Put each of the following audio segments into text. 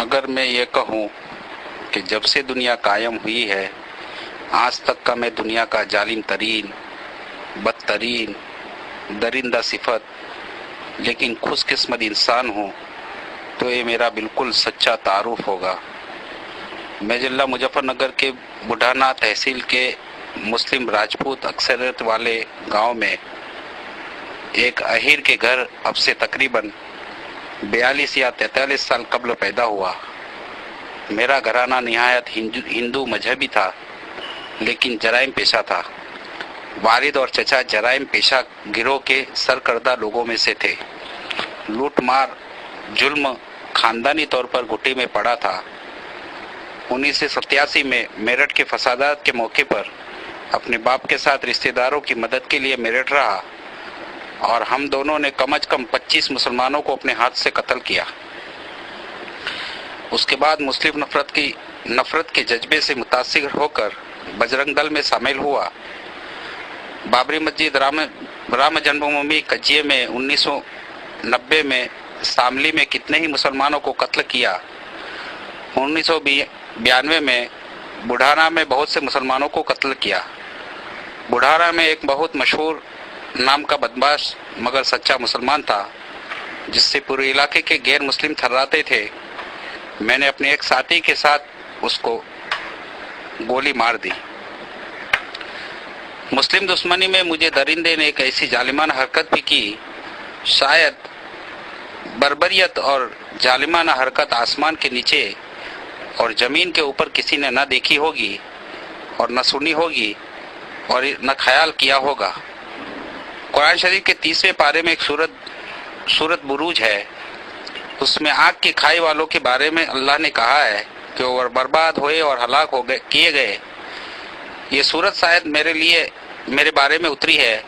اگر میں یہ کہوں کہ جب سے دنیا قائم ہوئی ہے آج تک کا میں دنیا کا ظالم ترین، بدترین، درندہ صفت لیکن خوش قسمت انسان ہوں تو یہ میرا بالکل سچا تعارف ہوگا۔ میں ضلع مظفر نگر کے بڑھانا تحصیل کے مسلم راجپوت اکثریت والے گاؤں میں ایک اہیر کے گھر اب سے تقریباً 42 یا 43 سال قبل پیدا ہوا۔ میرا گھرانہ نہایت ہندو مذہبی تھا لیکن جرائم پیشہ تھا۔ والد اور چچا جرائم پیشہ گروہ کے سرکردہ لوگوں میں سے تھے۔ لوٹ مار، ظلم خاندانی طور پر گھٹی میں پڑا تھا۔ 1987 میں میرٹھ کے فسادات کے موقع پر اپنے باپ کے ساتھ رشتہ داروں کی مدد کے لیے میرٹھ رہا اور ہم دونوں نے کم از کم 25 مسلمانوں کو اپنے ہاتھ سے قتل کیا۔ اس کے بعد مسلم نفرت کے جذبے سے متاثر ہو کر بجرنگ دل میں شامل ہوا۔ بابری مسجد، رام جنم بھومی کجیے میں 1990 میں شاملی میں کتنے ہی مسلمانوں کو قتل کیا۔ 1992 میں بڑھانا میں بہت سے مسلمانوں کو قتل کیا۔ بڑھانا میں ایک بہت مشہور نام کا بدماش مگر سچا مسلمان تھا جس سے پورے علاقے کے غیر مسلم تھراتے تھے۔ میں نے اپنے ایک ساتھی کے ساتھ اس کو گولی مار دی۔ مسلم دشمنی میں مجھے درندے نے ایک ایسی ظالمانہ حرکت بھی کی، شاید بربریت اور ظالمانہ حرکت آسمان کے نیچے اور زمین کے اوپر کسی نے نہ دیکھی ہوگی اور نہ سنی ہوگی اور نہ خیال کیا ہوگا۔ قرآن شریف کے 30ویں پارے میں ایک سورت بروج ہے، اس میں آگ کی کھائی والوں کے بارے میں اللہ نے کہا ہے کہ وہ برباد ہوئے اور ہلاک کیے گئے۔ یہ سورت شاید میرے بارے میں اتری ہے،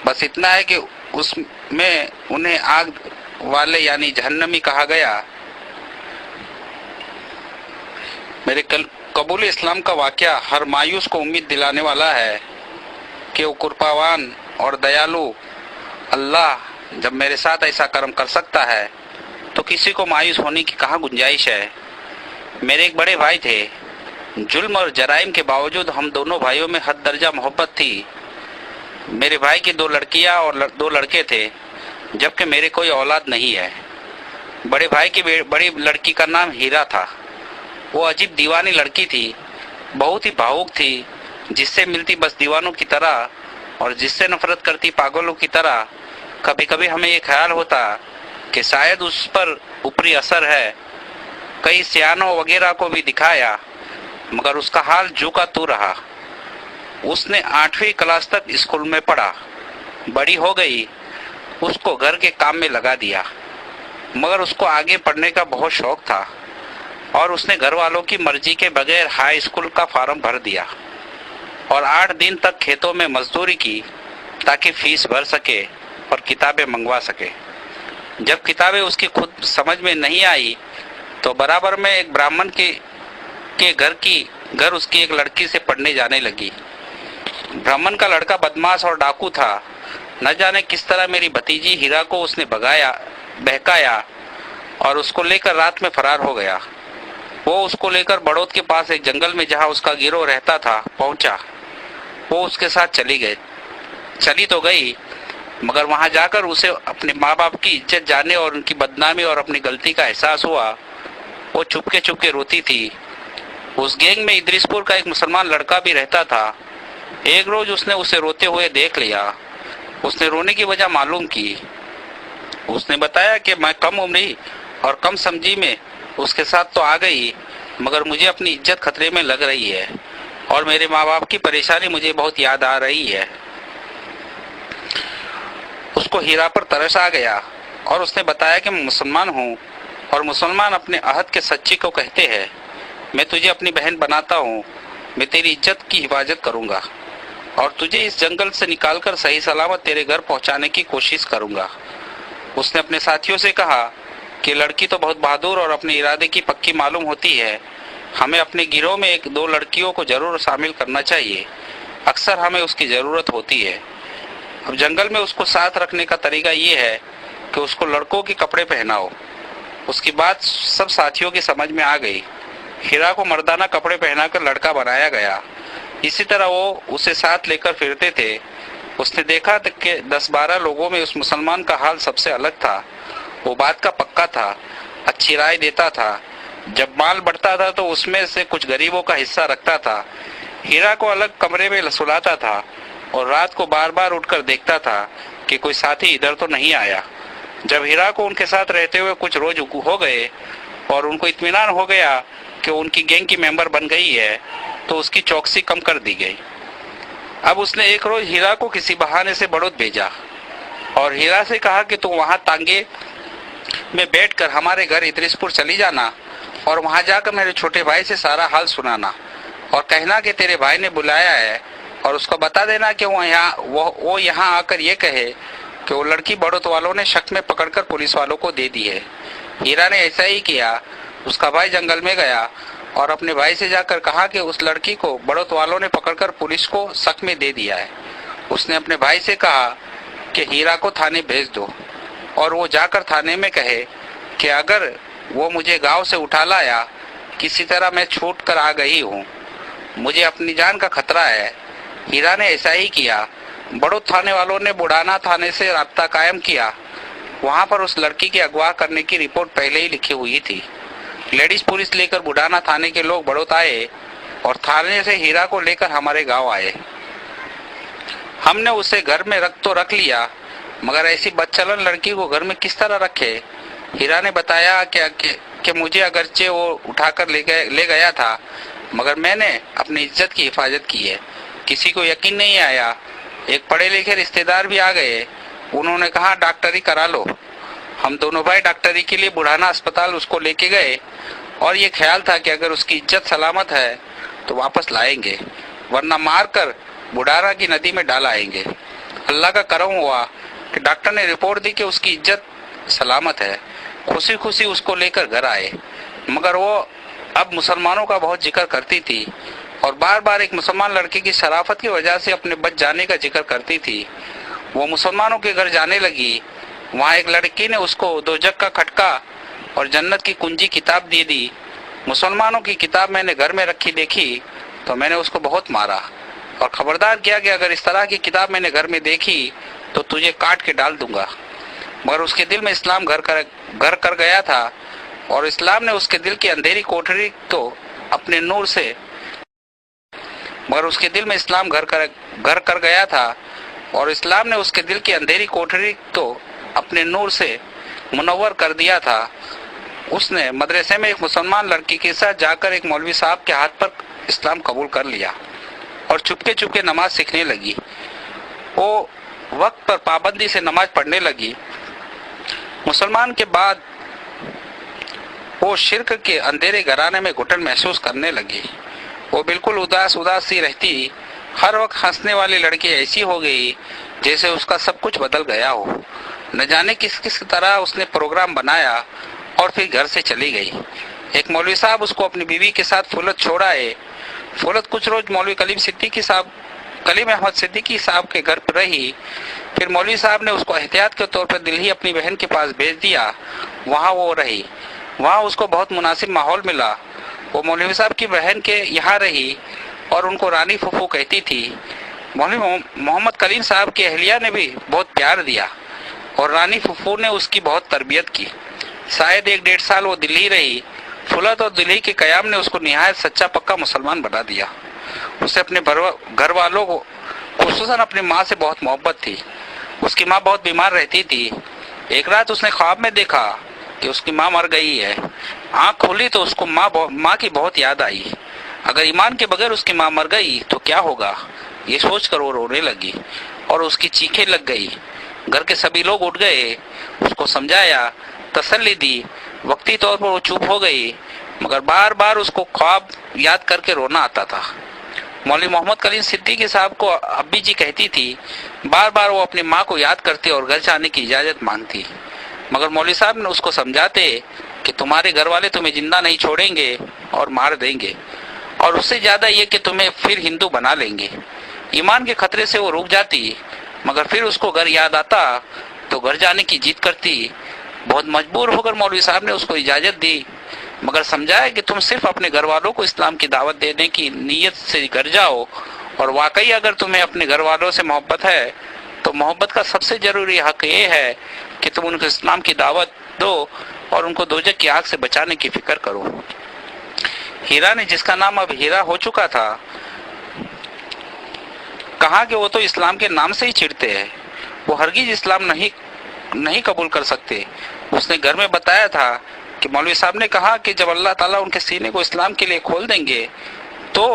بس اتنا ہے کہ اس میں انہیں آگ والے یعنی جہنمی کہا گیا۔ میرے قبول اسلام کا واقعہ ہر مایوس کو امید دلانے والا ہے کہ وہ کرپاوان اور دیالو اللہ جب میرے ساتھ ایسا کرم کر سکتا ہے تو کسی کو مایوس ہونے کی کہاں گنجائش ہے۔ میرے ایک بڑے بھائی تھے، ظلم اور جرائم کے باوجود ہم دونوں بھائیوں میں حد درجہ محبت تھی۔ میرے بھائی کی 2 لڑکیاں اور 2 لڑکے تھے جبکہ میرے کوئی اولاد نہیں ہے۔ بڑے بھائی کی بڑی لڑکی کا نام ہیرا تھا۔ وہ عجیب دیوانی لڑکی تھی، بہت ہی بھاوک تھی، جس سے ملتی بس دیوانوں کی طرح اور جس سے نفرت کرتی پاگلوں کی طرح۔ کبھی کبھی ہمیں یہ خیال ہوتا کہ شاید اس پر اوپری اثر ہے۔ کئی سیانوں وغیرہ کو بھی دکھایا مگر اس کا حال جو کا تو رہا۔ اس نے 8ویں کلاس تک اسکول میں پڑھا، بڑی ہو گئی، اس کو گھر کے کام میں لگا دیا، مگر اس کو آگے پڑھنے کا بہت شوق تھا اور اس نے گھر والوں کی مرضی کے بغیر ہائی اسکول کا فارم بھر دیا اور 8 دن تک کھیتوں میں مزدوری کی تاکہ فیس بھر سکے اور کتابیں منگوا سکے۔ جب کتابیں اس کی خود سمجھ میں نہیں آئی تو برابر میں ایک براہمن کے گھر اس کی ایک لڑکی سے پڑھنے جانے لگی۔ براہمن کا لڑکا بدماش اور ڈاکو تھا۔ نہ جانے کس طرح میری بھتیجی ہیرا کو اس نے بہکایا اور اس کو لے کر رات میں فرار ہو گیا۔ وہ اس کو لے کر بڑوت کے پاس ایک جنگل میں جہاں اس کا گروہ رہتا تھا پہنچا۔ وہ اس کے ساتھ چلی تو گئی مگر وہاں جا کر اسے اپنے ماں باپ کی عزت جانے اور ان کی بدنامی اور اپنی غلطی کا احساس ہوا۔ وہ چپ کے روتی تھی۔ اس گینگ میں ادریس پور کا ایک مسلمان لڑکا بھی رہتا تھا۔ ایک روز اس نے اسے روتے ہوئے دیکھ لیا۔ اس نے رونے کی وجہ معلوم کی۔ اس نے بتایا کہ میں کم عمری اور کم سمجھی میں اس کے ساتھ تو آ گئی مگر مجھے اپنی عزت خطرے میں لگ رہی ہے اور میرے ماں باپ کی پریشانی مجھے بہت یاد آ رہی ہے۔ اس کو ہیرا پر ترس آ گیا اور اس نے بتایا کہ میں مسلمان ہوں اور مسلمان اپنے عہد کے سچی کو کہتے ہیں، میں تجھے اپنی بہن بناتا ہوں، میں تیری عزت کی حفاظت کروں گا اور تجھے اس جنگل سے نکال کر صحیح سلامت تیرے گھر پہنچانے کی کوشش کروں گا۔ اس نے اپنے ساتھیوں سے کہا کہ لڑکی تو بہت بہادر اور اپنے ارادے کی پکی معلوم ہوتی ہے، ہمیں اپنے گروہ میں 1-2 لڑکیوں کو ضرور شامل کرنا چاہیے، اکثر ہمیں اس کی ضرورت ہوتی ہے۔ اب جنگل میں اس کو ساتھ رکھنے کا طریقہ یہ ہے کہ اس کو لڑکوں کے کپڑے پہناؤ اس کی بات سب ساتھیوں کی سمجھ میں آ گئی۔ ہیرا کو مردانہ کپڑے پہنا کر لڑکا بنایا گیا، اسی طرح وہ اسے ساتھ لے کر پھرتے تھے۔ اس نے دیکھا کہ 10-12 لوگوں میں اس مسلمان کا حال سب سے الگ تھا۔ وہ بات کا پکا تھا، اچھی رائے دیتا تھا، جب مال بڑھتا تھا تو اس میں سے کچھ غریبوں کا حصہ رکھتا تھا۔ ہیرا کو الگ کمرے میں سلاتا تھا اور رات کو بار بار اٹھ کر دیکھتا تھا کہ کوئی ساتھی ادھر تو نہیں آیا۔ جب ہیرا کو ان کے ساتھ رہتے ہوئے کچھ روز ہو گئے اور ان کو اطمینان ہو گیا کہ ان کی گینگ کی ممبر بن گئی ہے تو اس کی چوکسی کم کر دی گئی۔ اب اس نے ایک روز ہیرا کو کسی بہانے سے بڑوت بھیجا اور ہیرا سے کہا کہ تم وہاں تانگے میں بیٹھ کر ہمارے گھر ادریس پور چلی جانا اور وہاں جا کر میرے چھوٹے بھائی سے سارا حال سنانا اور کہنا کہ تیرے بھائی نے بلایا ہے، اور اس کو بتا دینا کہ وہ یہاں آ کر یہ کہے کہ وہ لڑکی بڑوت والوں نے شک میں پکڑ کر پولیس والوں کو دے دی ہے۔ ہیرا نے ایسا ہی کیا۔ اس کا بھائی جنگل میں گیا اور اپنے بھائی سے جا کر کہا کہ اس لڑکی کو بڑوت والوں نے پکڑ کر پولیس کو شک میں دے دیا ہے۔ اس نے اپنے بھائی سے کہا کہ ہیرا کو تھانے بھیج دو اور وہ جا کر تھانے میں کہے کہ اگر وہ مجھے گاؤں سے اٹھا لایا، کسی طرح میں چھوٹ کر آ گئی ہوں، مجھے اپنی جان کا خطرہ ہے۔ ہیرا نے ایسا ہی کیا۔ بڑوت تھانے والوں نے بڑھانا تھانے سے رابطہ قائم کیا۔ وہاں پر اس لڑکی کے اغوا کرنے کی رپورٹ پہلے ہی لکھی ہوئی تھی۔ لیڈیز پولیس لے کر بڑھانا تھانے کے لوگ بڑوت آئے اور تھانے سے ہیرا کو لے کر ہمارے گاؤں آئے۔ ہم نے اسے گھر میں رکھ لیا، مگر ایسی بدچلن لڑکی کو گھر میں کس طرح رکھے؟ ہیرا نے بتایا کہ مجھے اگرچہ وہ اٹھا کر لے گیا تھا، مگر میں نے اپنی عزت کی حفاظت کی ہے۔ کسی کو یقین نہیں آیا۔ ایک پڑھے لکھے رشتے دار بھی آ گئے، انہوں نے کہا ڈاکٹری کرا لو۔ ہم دونوں بھائی ڈاکٹری کے لیے بڑھانا اسپتال اس کو لے کے گئے اور یہ خیال تھا کہ اگر اس کی عزت سلامت ہے تو واپس لائیں گے، ورنہ مار کر بڑھانا کی ندی میں ڈال آئیں گے۔ اللہ کا کرم ہوا کہ ڈاکٹر نے رپورٹ دی کہ اس کی عزت سلامت ہے۔ خوشی خوشی اس کو لے کر گھر آئے، مگر وہ اب مسلمانوں کا بہت ذکر کرتی تھی اور بار بار ایک مسلمان لڑکی کی شرافت کی وجہ سے اپنے بچ جانے کا ذکر کرتی تھی۔ وہ مسلمانوں کے گھر جانے لگی۔ وہاں ایک لڑکی نے اس کو دوزخ کا کھٹکا اور جنت کی کنجی کتاب دے دی۔ مسلمانوں کی کتاب میں نے گھر میں رکھی دیکھی تو میں نے اس کو بہت مارا اور خبردار کیا کہ اگر اس طرح کی کتاب میں نے گھر میں دیکھی تو تجھے کاٹ کے ڈال دوں گا۔ مگر اس کے دل میں اسلام گھر کر گیا تھا اور اسلام نے اس کے دل کی اندھیری کوٹری تو اپنے نور سے منور کر دیا تھا۔ اس نے مدرسے میں ایک مسلمان لڑکی کے ساتھ جا کر ایک مولوی صاحب کے ہاتھ پر اسلام قبول کر لیا اور چپکے چپکے نماز سیکھنے لگی۔ وہ وقت پر پابندی سے نماز پڑھنے لگی۔ مسلمان کے بعد وہ شرک کے اندھیرے گھرانے میں گھٹن محسوس کرنے لگی۔ وہ بالکل اداس سی رہتی۔ ہر وقت ہنسنے والی لڑکی ایسی ہو گئی جیسے اس کا سب کچھ بدل گیا ہو۔ نہ جانے کس طرح اس نے پروگرام بنایا اور پھر گھر سے چلی گئی۔ ایک مولوی صاحب اس کو اپنی بیوی کے ساتھ فولت چھوڑائے۔ فولت کچھ روز مولوی کلیم احمد صدیقی صاحب کے گھر پر رہی۔ پھر مولوی صاحب نے اس کو احتیاط کے طور پر دلہی اپنی بہن کے پاس بھیج دیا۔ وہاں وہ رہی۔ وہاں اس کو بہت مناسب ماحول ملا۔ وہ مولوی صاحب کی بہن کے یہاں رہی اور ان کو رانی پھوپھو کہتی تھی۔ مولوی محمد کلیم صاحب کی اہلیہ نے بھی بہت پیار دیا اور رانی پھوپھو نے اس کی بہت تربیت کی۔ شاید 1-1.5 سال وہ دلہی رہی۔ فولت اور دلہی کے قیام نے اس کو نہایت سچا پکا مسلمان بنا دیا۔ اسے اپنے گھر والوں کو خصوصاً اپنی ماں سے بہت محبت تھی۔ اس کی ماں بہت بیمار رہتی تھی۔ ایک رات اس نے خواب میں دیکھا کہ اس کی ماں مر گئی ہے۔ آنکھ کھولی تو اس کو ماں کی بہت یاد آئی۔ اگر ایمان کے بغیر اس کی ماں مر گئی تو کیا ہوگا، یہ سوچ کر وہ رونے لگی اور اس کی چیخیں لگ گئی۔ گھر کے سبھی لوگ اٹھ گئے، اس کو سمجھایا، تسلی دی۔ وقتی طور پر وہ چپ ہو گئی، مگر بار بار اس کو خواب یاد کر کے رونا آتا تھا۔ مولوی محمد کلیم صدیقی صاحب کو ابی جی کہتی تھی۔ بار بار وہ اپنی ماں کو یاد کرتے اور گھر جانے کی اجازت مانگتی، مگر مولوی صاحب نے اس کو سمجھاتے کہ تمہارے گھر والے تمہیں زندہ نہیں چھوڑیں گے اور مار دیں گے، اور اس سے زیادہ یہ کہ تمہیں پھر ہندو بنا لیں گے۔ ایمان کے خطرے سے وہ رک جاتی، مگر پھر اس کو گھر یاد آتا تو گھر جانے کی ضد کرتی۔ بہت مجبور ہو کر مولوی صاحب نے اس کو اجازت دی، مگر سمجھایا کہ تم صرف اپنے گھر والوں کو اسلام کی دعوت دینے کی نیت سے گھر جاؤ، اور واقعی اگر تمہیں اپنے گھر والوں سے محبت ہے تو محبت کا سب سے ضروری حق یہ ہے کہ تم ان کو اسلام کی دعوت دو اور ان کو دوزخ کی آگ سے بچانے کی فکر کرو۔ ہیرا نے، جس کا نام اب ہیرا ہو چکا تھا، کہا کہ وہ تو اسلام کے نام سے ہی چڑھتے ہیں، وہ ہرگز اسلام نہیں قبول کر سکتے۔ اس نے گھر میں بتایا تھا کہ مولوی صاحب نے کہا کہ جب اللہ تعالیٰ ان کے سینے کو اسلام کے لیے کھول دیں گے تو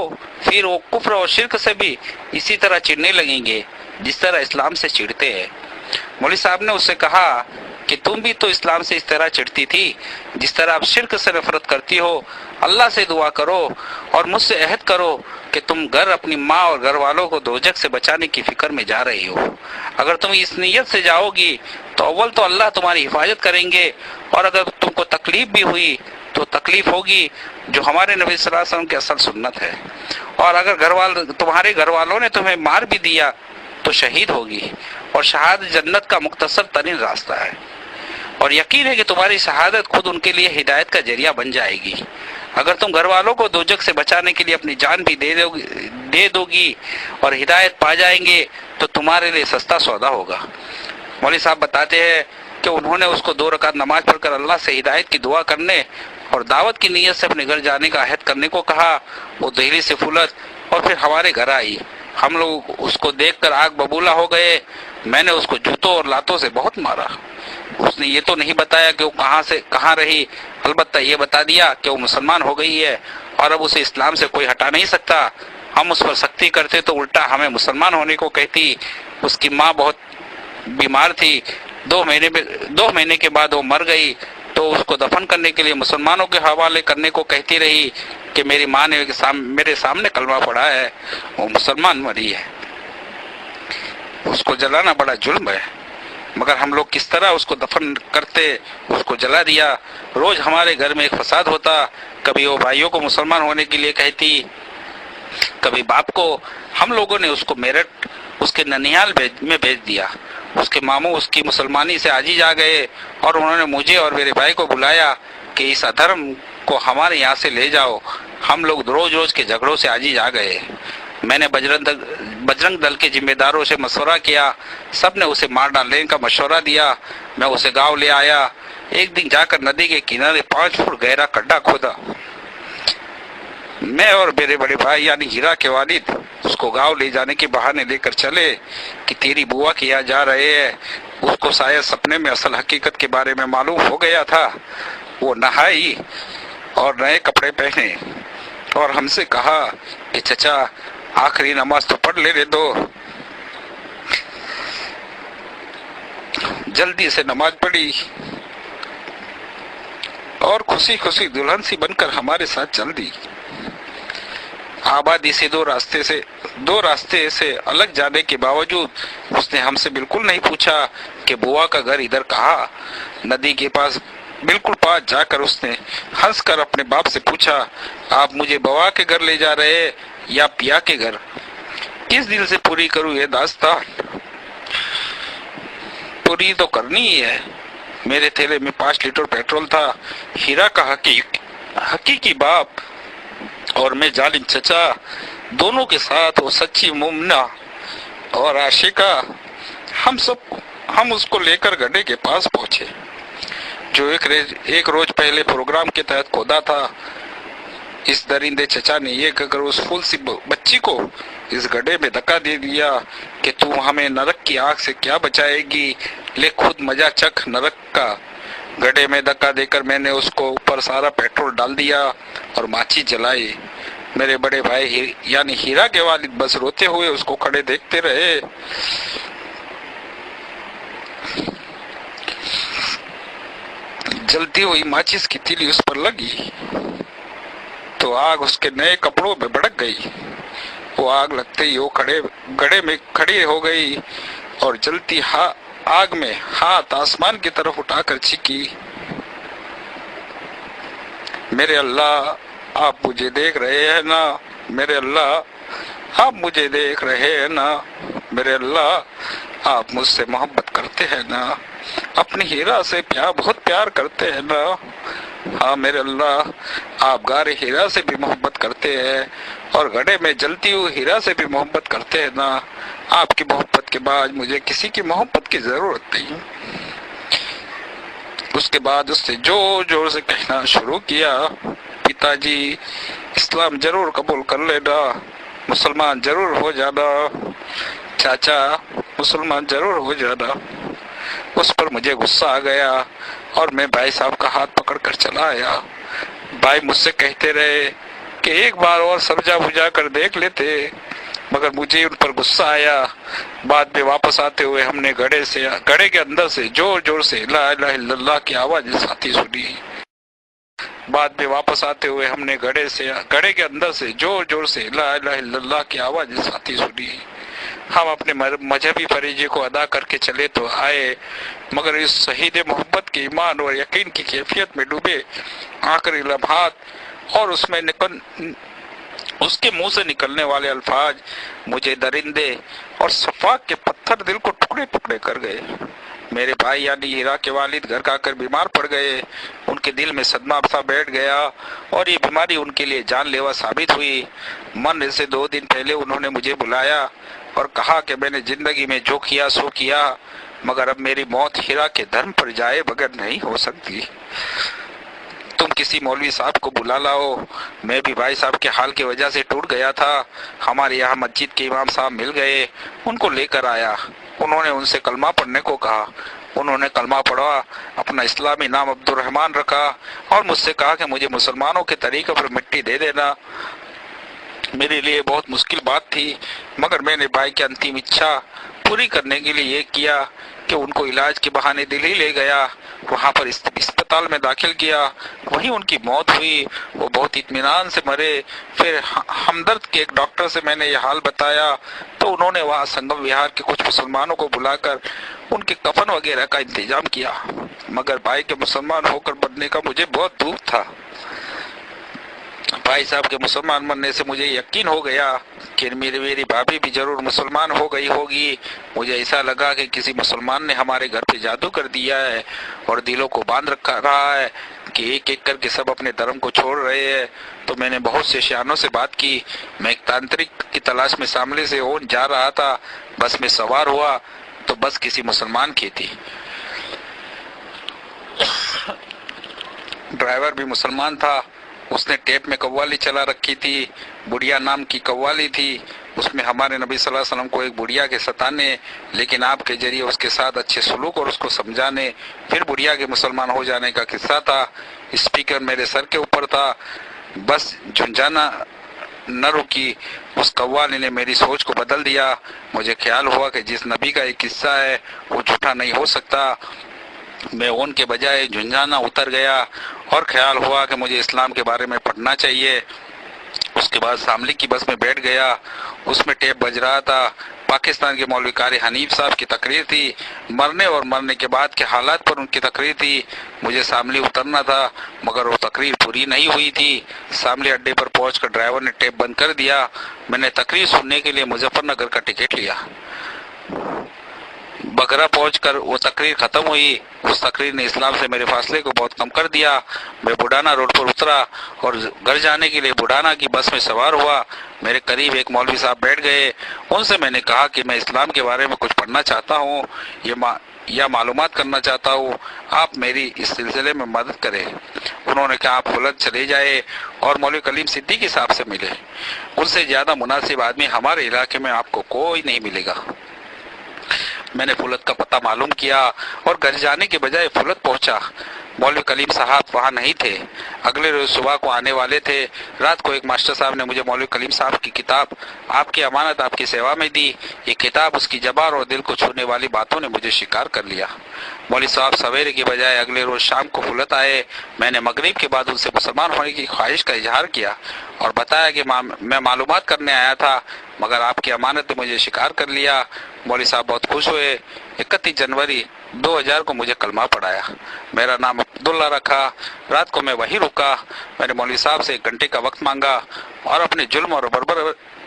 پھر وہ کفر اور شرک سے بھی اسی طرح چڑھنے لگیں گے جس طرح اسلام سے چڑھتے ہیں۔ مولوی صاحب نے اس سے کہا کہ تم بھی تو اسلام سے اس طرح چڑھتی تھی جس طرح آپ شرک سے نفرت کرتی ہو۔ اللہ سے دعا کرو اور مجھ سے عہد کرو کہ تم گھر اپنی ماں اور گھر والوں کو دوزخ سے بچانے کی فکر میں جا رہی ہو۔ اگر تم اس نیت سے جاؤ گی تو اول تو اللہ تمہاری حفاظت کریں گے، اور اگر تم کو تکلیف بھی ہوئی تو تکلیف ہوگی جو ہمارے نبی صلی اللہ علیہ وسلم کی اصل سنت ہے، اور اگر تمہارے گھر والوں نے تمہیں مار بھی دیا تو شہید ہوگی، اور شہادت جنت کا مختصر ترین راستہ ہے، اور یقین ہے کہ تمہاری شہادت خود ان کے لیے ہدایت کا ذریعہ بن جائے گی۔ اگر تم گھر والوں کو دوزخ سے بچانے کے لیے اپنی جان بھی دے دو گی اور ہدایت پا جائیں گے تو تمہارے لیے سستا سودا ہوگا۔ مولوی صاحب بتاتے ہیں کہ انہوں نے اس کو 2 رکعت نماز پڑھ کر اللہ سے ہدایت کی دعا کرنے اور دعوت کی نیت سے اپنے گھر جانے کا عہد کرنے کو کہا۔ وہ دہلی سے پھولت اور پھر ہمارے گھر آئی۔ ہم لوگ اس کو دیکھ کر آگ ببولا ہو گئے۔ میں نے اس کو جوتوں اور لاتوں سے بہت مارا۔ اس نے یہ تو نہیں بتایا کہ وہ کہاں رہی، البتہ یہ بتا دیا کہ وہ مسلمان ہو گئی ہے اور اب اسے اسلام سے کوئی ہٹا نہیں سکتا۔ ہم اس پر سختی کرتے تو الٹا ہمیں مسلمان ہونے کو کہتی۔ اس کی ماں بہت بیمار تھی، 2 مہینے کے بعد وہ مر گئی تو اس کو دفن کرنے کے لیے مسلمانوں کے حوالے کرنے کو کہتی رہی کہ میری ماں نے میرے سامنے کلمہ پڑھا ہے، وہ مسلمان مری ہے۔ اس کو جلانا بڑا جرم ہے، مگر ہم لوگ کس طرح اس کو دفن کرتے، اس کو جلا دیا۔ روز ہمارے گھر میں ایک فساد ہوتا، کبھی وہ بھائیوں کو مسلمان ہونے کے لیے کہتی، کبھی باپ کو۔ ہم لوگوں نے اس کو میرٹھ اس کے ننیال میں بھیج دیا۔ اس کے ماموں اس کی مسلمانی سے عاجز آ گئے اور انہوں نے مجھے اور میرے بھائی کو بلایا کہ اس ادھرم کو ہمارے یہاں سے لے جاؤ۔ ہم لوگ روز کے جھگڑوں سے عاجز آ گئے۔ میں نے بجرنگ دل کے ذمہ داروں سے مشورہ کیا، سب نے اسے مار ڈالنے کا مشورہ دیا۔ میں اسے گاؤں لے آیا۔ ایک دن جا کر ندی کے کنارے 5 فٹ گہرا گڈھا کھودا۔ میں اور میرے بڑے بھائی یعنی ہیرا کے والد اس کو گاؤں لے جانے کے بہانے لے کر چلے کہ تیری بوا کے یہاں جا رہے ہیں۔ اس کو شاید سپنے میں اصل حقیقت کے بارے میں معلوم ہو گیا تھا۔ وہ نہائی اور نئے کپڑے پہنے اور ہم سے کہا کہ چچا آخری نماز تو پڑھ لینے دو۔ جلدی سے نماز پڑھی اور خوشی دلہن سی بن کر ہمارے ساتھ چل دی۔ آبادی سے دو راستے سے الگ جانے کے باوجود اس نے ہم سے بالکل نہیں پوچھا کہ بوا کا گھر ادھر کہا۔ ندی کے پاس بالکل پاس جا کر اس نے ہنس کر اپنے باپ سے پوچھا، آپ مجھے بوا کے گھر لے جا رہے یا پیا کے گھر؟ کس دل سے پوری کروں یہ داستان؟ پوری تو کرنی ہی ہے۔ میرے تھیلے میں 5 لیٹر پیٹرول تھا۔ ہیرا کا حقیقی باپ اور میں ظالم چچا، دونوں کے ساتھ وہ سچی مومنہ اور عاشقہ، ہم اس کو لے کر گڈھے کے پاس پہنچے جو ایک روز پہلے پروگرام کے تحت کھودا تھا۔ اس درندے چچا نے یہ کہہ کر اس پھول سی بچی کو اس گڈھے میں دھکا دے دیا کہ تو ہمیں نرک کی آگ سے کیا بچائے گی، لے خود مزہ چکھ نرک کا۔ گڈھے میں دھکا دے کر میں نے اس کو اوپر سارا پیٹرول ڈال دیا اور ماچس جلائی۔ میرے بڑے بھائی یعنی ہیرا کے والد بس روتے ہوئے اس کو کھڑے دیکھتے رہے۔ جلتی ہوئی ماچس کی تیلی اس پر لگی تو آگ اس کے نئے کپڑوں میں بھڑک گئی۔ وہ آگ لگتے ہی وہ گڑھے میں کھڑی ہو گئی اور جلتی آگ میں ہاتھ آسمان کی طرف اٹھا کر چیخی، میرے اللہ آپ مجھے دیکھ رہے ہیں نا، میرے اللہ آپ مجھے دیکھ رہے ہیں نا، میرے اللہ آپ مجھ سے محبت کرتے ہیں نا، اپنی ہیرا سے بہت پیار کرتے ہیں نا۔ ہاں میرے اللہ، آپ غار ہیرا سے بھی محبت کرتے ہیں اور گڑھے میں جلتی ہوئی ہیرا سے بھی محبت کرتے ہیں نا۔ آپ کی محبت کے بعد مجھے کسی کی محبت کی ضرورت نہیں۔ اس کے بعد اس نے زور سے کہنا شروع کیا، پتا جی اسلام ضرور قبول کر لینا، مسلمان ضرور ہو جانا، چاچا مسلمان ضرور ہو جانا۔ اس پر مجھے غصہ آ گیا اور میں بھائی صاحب کا ہاتھ پکڑ کر چلا آیا۔ بھائی مجھ سے کہتے رہے کہ ایک بار اور سمجھا بجھا کر دیکھ لیتے، مگر مجھے ان پر غصہ آیا۔ بعد میں واپس آتے ہوئے ہم نے گڑھے کے اندر سے زور سے لا الہ الا اللہ کی آواز ساتھی سنی۔ بعد میں واپس آتے ہوئے ہم نے گڑھے کے اندر سے زور سے لا الہ الا اللہ کی آواز ساتھی سنی۔ ہم اپنے مذہبی فریضے کو ادا کر کے چلے تو آئے، مگر اس شہید محبت کے ایمان اور یقین کی کیفیت میں ڈوبے آخری لمحات اور اس کے منہ سے نکلنے والے الفاظ مجھے درندے اور صفاق کے پتھر دل کو ٹکڑے ٹکڑے کر گئے۔ میرے بھائی یعنی ہیرا کے والد گھر کا کر بیمار پڑ گئے۔ ان کے دل میں صدمہ سا بیٹھ گیا اور یہ بیماری ان کے لیے جان لیوا ثابت ہوئی۔ مرنے سے 2 دن پہلے انہوں نے مجھے بلایا اور کہا کہ میں نے زندگی میں جو کیا سو کیا، مگر اب میری موت ہیرا کے دھرم پر جائے بغیر نہیں ہو سکتی۔ تم کسی مولوی صاحب کو بلا لاؤ۔ میں بھی بھائی صاحب کے حال کی وجہ سے ٹوٹ گیا تھا۔ ہمارے یہاں مسجد کے امام صاحب مل گئے، ان کو لے کر آیا۔ انہوں نے ان سے کلمہ پڑھنے کو کہا۔ انہوں نے کلمہ پڑھا، اپنا اسلامی نام عبد الرحمن رکھا اور مجھ سے کہا کہ مجھے مسلمانوں کے طریقے پر مٹی دے دینا۔ میرے لیے بہت مشکل بات تھی، مگر میں نے بھائی کی انتم اچھا پوری کرنے کے لیے یہ کیا کہ ان کو علاج کے بہانے دلی لے گیا، وہاں پر اسپتال میں داخل کیا، وہیں ان کی موت ہوئی۔ وہ بہت اطمینان سے مرے۔ پھر ہمدرد کے ایک ڈاکٹر سے میں نے یہ حال بتایا تو انہوں نے وہاں سنگم وہار کے کچھ مسلمانوں کو بلا کر ان کے کفن وغیرہ کا انتظام کیا، مگر بھائی کے مسلمان ہو کر مرنے کا مجھے بہت دکھ تھا۔ بھائی صاحب کے مسلمان مرنے سے مجھے یقین ہو گیا کہ میری بھابھی بھی ضرور مسلمان ہو گئی ہوگی۔ مجھے ایسا لگا کہ کسی مسلمان نے ہمارے گھر پہ جادو کر دیا ہے اور دلوں کو باندھ رہا ہے کہ ایک ایک کر کے سب اپنے دھرم کو چھوڑ رہے ہیں۔ تو میں نے بہت سے شیانوں سے بات کی۔ میں ایک تانترک کی تلاش میں سامنے سے اون جا رہا تھا، بس میں سوار ہوا تو بس کسی مسلمان کی تھی۔ ڈرائیور بھی مسلمان تھا۔ اس نے ٹیپ میں قوالی چلا رکھی تھی، بڑھیا نام کی قوالی تھی۔ اس میں ہمارے نبی صلی اللہ علیہ وسلم کو ایک بڑھیا کے ستانے، لیکن آپ کے ذریعے اس کے ساتھ اچھے سلوک اور اس کو سمجھانے، پھر بڑھیا کے مسلمان ہو جانے کا قصہ تھا۔ اسپیکر میرے سر کے اوپر تھا، بس جھنجھانا نہ رکی۔ اس قوالی نے میری سوچ کو بدل دیا۔ مجھے خیال ہوا کہ جس نبی کا یہ قصہ ہے وہ جھوٹا نہیں ہو سکتا۔ میں اون کے بجائے جھنجھانا اتر گیا اور خیال ہوا کہ مجھے اسلام کے بارے میں پڑھنا چاہیے۔ اس کے بعد شاملی کی بس میں بیٹھ گیا۔ اس میں ٹیپ بج رہا تھا۔ پاکستان کے مولوی قاری حنیف صاحب کی تقریر تھی، مرنے اور مرنے کے بعد کے حالات پر ان کی تقریر تھی۔ مجھے شاملی اترنا تھا، مگر وہ تقریر پوری نہیں ہوئی تھی۔ شاملی اڈے پر پہنچ کر ڈرائیور نے ٹیپ بند کر دیا۔ میں نے تقریر سننے کے لیے مظفر نگر کا ٹکٹ لیا۔ بگرا پہنچ کر وہ تقریر ختم ہوئی۔ اس تقریر نے اسلام سے میرے فاصلے کو بہت کم کر دیا۔ میں بوڈانا روڈ پر اترا اور گھر جانے کے لیے بوڈانا کی بس میں سوار ہوا۔ میرے قریب ایک مولوی صاحب بیٹھ گئے۔ ان سے میں نے کہا کہ میں اسلام کے بارے میں کچھ پڑھنا چاہتا ہوں یا معلومات کرنا چاہتا ہوں، آپ میری اس سلسلے میں مدد کریں۔ انہوں نے کہا آپ فلت چلے جائے اور مولوی کلیم صدیقی صاحب سے ملے، ان سے زیادہ مناسب آدمی ہمارے علاقے میں آپ کو کوئی نہیں ملے گا۔ میں نے فلت کا پتہ معلوم کیا اور گھر جانے کے بجائے فلت پہنچا۔ مولوی کلیم صاحب وہاں نہیں تھے، اگلے روز صبح کو آنے والے تھے۔ رات کو ایک ماسٹر صاحب نے مجھے مولوی کلیم صاحب کی کتاب آپ کی امانت آپ کی سیوا میں دی۔ یہ کتاب اس کی زبان اور دل کو چھونے والی باتوں نے مجھے شکار کر لیا۔ مولوی صاحب سویرے کے بجائے اگلے روز شام کو فلت آئے۔ میں نے مغرب کے بعد ان سے مسلمان ہونے کی خواہش کا اظہار کیا اور بتایا کہ میں معلومات کرنے آیا تھا، مگر آپ کی امانت نے مجھے شکار کر لیا۔ مولوی صاحب بہت خوش ہوئے۔ 31 جنوری 2000 کو مجھے کلمہ پڑھایا، میرا نام عبداللہ رکھا۔ رات کو میں وہیں رکا۔ میں نے مولوی صاحب سے 1 گھنٹے کا وقت مانگا اور اپنے ظلم اور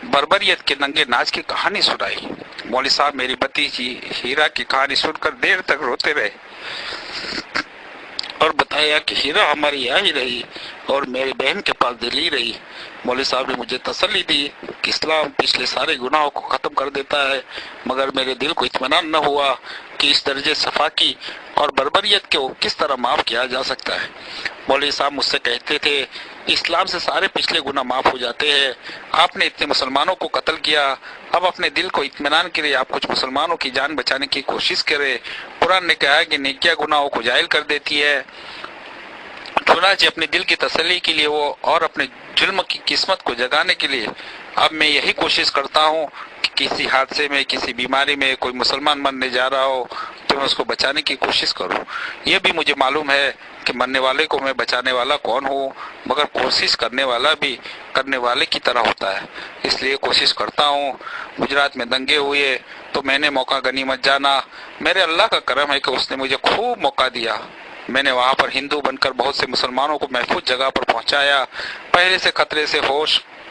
بربریت کے ننگے ناچ کی کہانی سنائی۔ مولوی صاحب میری بھتیجی ہیرا کی کہانی سن کر دیر تک روتے رہے۔ اور بتایا کہ ہیرا ہماری یہاں ہی رہی اور میری بہن کے پاس دلی رہی۔ مولوی صاحب نے مجھے تسلی دی کہ اسلام پچھلے سارے گناہوں کو ختم کر دیتا ہے، مگر میرے دل کو اطمینان نہ ہوا کہ اس درجے صفاکی اور بربریت کو کس طرح معاف کیا جا سکتا ہے۔ مولوی صاحب مجھ سے کہتے تھے، اسلام سے سارے پچھلے گناہ معاف ہو جاتے ہیں، آپ نے اتنے مسلمانوں کو قتل کیا، اب اپنے دل کو اطمینان کے لیے آپ کچھ مسلمانوں کی جان بچانے کی کوشش کریں۔ قرآن نے کہا کہ نیکیاں گناہوں کو جائل کر دیتی ہے، چنانچہ اپنے دل کی تسلی کے لیے وہ اور اپنے جرم کی قسمت کو جگانے کے لیے اب میں یہی کوشش کرتا ہوں کہ کسی حادثے میں، کسی بیماری میں کوئی مسلمان مرنے جا رہا ہو تو میں اس کو بچانے کی کوشش کروں۔ یہ بھی مجھے معلوم ہے کہ مرنے والے کو میں بچانے والا کون ہوں، مگر کوشش کرنے والا بھی کرنے والے کی طرح ہوتا ہے، اس لیے کوشش کرتا ہوں۔ گجرات میں دنگے ہوئے تو میں نے موقع غنیمت جانا، میرے اللہ کا کرم ہے کہ اس نے مجھے خوب موقع دیا۔ میں نے وہاں پر ہندو بن کر بہت سے مسلمانوں کو محفوظ جگہ پر پہنچایا، پہلے سے خطرے سے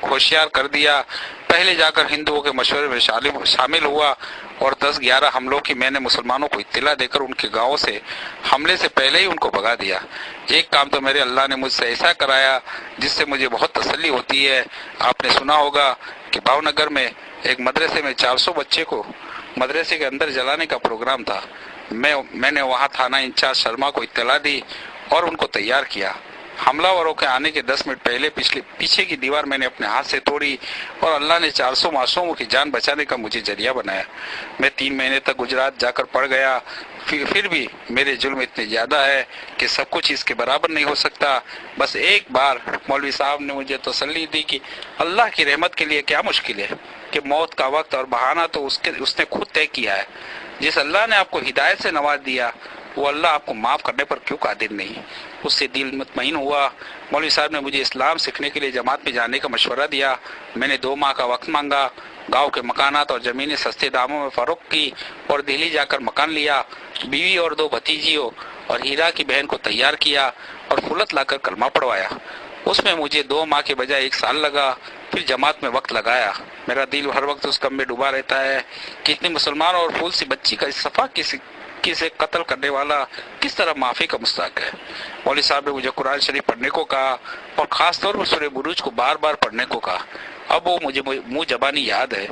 ہوشیار کر دیا۔ پہلے جا کر ہندوؤں کے مشورے میں شامل ہوا اور 10-11 حملوں کی میں نے مسلمانوں کو اطلاع دے کر ان کے گاؤں سے حملے سے پہلے ہی ان کو بھگا دیا۔ ایک کام تو میرے اللہ نے مجھ سے ایسا کرایا جس سے مجھے بہت تسلی ہوتی ہے۔ آپ نے سنا ہوگا کہ بھاؤ نگر میں ایک مدرسے میں 400 بچے کو مدرسے کے اندر جلانے کا پروگرام تھا۔ میں نے وہاں تھانہ انچارج شرما کو اطلاع دی اور ان کو تیار کیا۔ حملہ وروں کے آنے کے 10 منٹ پہلے پیچھے کی دیوار میں نے اپنے ہاتھ سے توڑی اور اللہ نے 400 معصوموں کی جان بچانے کا مجھے ذریعہ بنایا۔ میں 3 مہینے تک گجرات جا کر پڑ گیا، پھر بھی میرے جرم اتنے زیادہ ہے کہ سب کچھ اس کے برابر نہیں ہو سکتا۔ بس ایک بار مولوی صاحب نے مجھے تسلی دی کہ اللہ کی رحمت کے لیے کیا مشکل ہے، کہ موت کا وقت اور بہانہ تو اس نے خود طے کیا ہے۔ جس اللہ نے آپ کو ہدایت سے نواز دیا وہ اللہ آپ کو معاف کرنے پر کیوں قادر نہیں؟ اس سے دل مطمئن ہوا۔ مولوی صاحب نے مجھے اسلام سیکھنے کے لیے جماعت میں جانے کا مشورہ دیا۔ میں نے 2 ماہ کا وقت مانگا، گاؤں کے مکانات اور زمینیں سستے داموں میں فروخت کی اور دہلی جا کر مکان لیا۔ بیوی اور 2 بھتیجیوں اور ہیرا کی بہن کو تیار کیا اور فلت لا کر کلمہ پڑھوایا۔ اس میں مجھے 2 ماہ کے بجائے 1 سال لگا۔ پھر جماعت میں وقت لگایا۔ میرا دل ہر وقت اس غم میں ڈوبا رہتا ہے کہ اتنے مسلمان اور پھول سی بچی کا صفا کسی قتل کرنے والا کس طرح معافی کا مستحق ہے۔ مولوی صاحب نے مجھے قرآن شریف پڑھنے کو کہا اور خاص طور پر سورہ بروج کو بار بار پڑھنے کو کہا۔ اب وہ مجھے منہ زبانی یاد ہے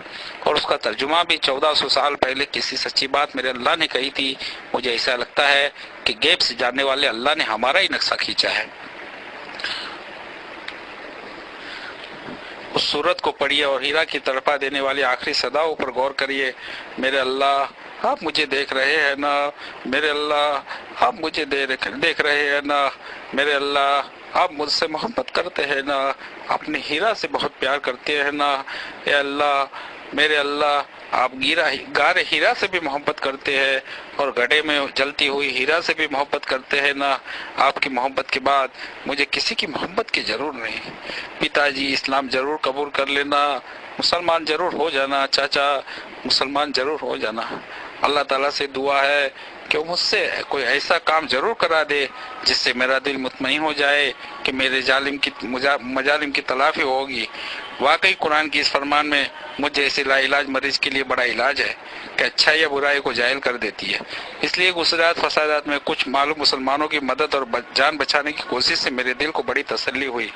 اور اس کا ترجمہ بھی 1400 سال پہلے کسی سچی بات میرے اللہ نے کہی تھی۔ مجھے ایسا لگتا ہے کہ غیب سے جاننے والے اللہ نے ہمارا ہی نقشہ کھینچا ہے۔ اس صورت کو پڑھیے اور ہیرا کی تڑپا دینے والی آخری صداؤں پر غور کریے۔ میرے اللہ آپ مجھے دیکھ رہے ہیں نا؟ میرے اللہ آپ مجھے دیکھ رہے ہیں نا؟ میرے اللہ آپ مجھ سے محبت کرتے ہیں نا؟ اپنے ہیرا سے بہت پیار کرتے ہیں نا؟ اے اللہ میرے اللہ آپ گارے ہیرا سے بھی محبت کرتے ہیں اور گڑھے میں جلتی ہوئی ہیرا سے بھی محبت کرتے ہیں نا؟ آپ کی محبت کے بعد مجھے کسی کی محبت کی ضرور نہیں۔ پتا جی اسلام ضرور قبول کر لینا، مسلمان ضرور ہو جانا، چاچا مسلمان ضرور ہو جانا۔ اللہ تعالیٰ سے دعا ہے کہ وہ مجھ سے کوئی ایسا کام ضرور کرا دے جس سے میرا دل مطمئن ہو جائے کہ میرے مظالم کی تلافی ہوگی۔ واقعی قرآن کی اس فرمان میں مجھ جیسے لا علاج مریض کے لیے بڑا علاج ہے کہ اچھائی یا برائی کو جاہل کر دیتی ہے۔ اس لیے گزرات فسادات میں کچھ معلوم مسلمانوں کی مدد اور جان بچانے کی کوشش سے میرے دل کو بڑی تسلی ہوئی۔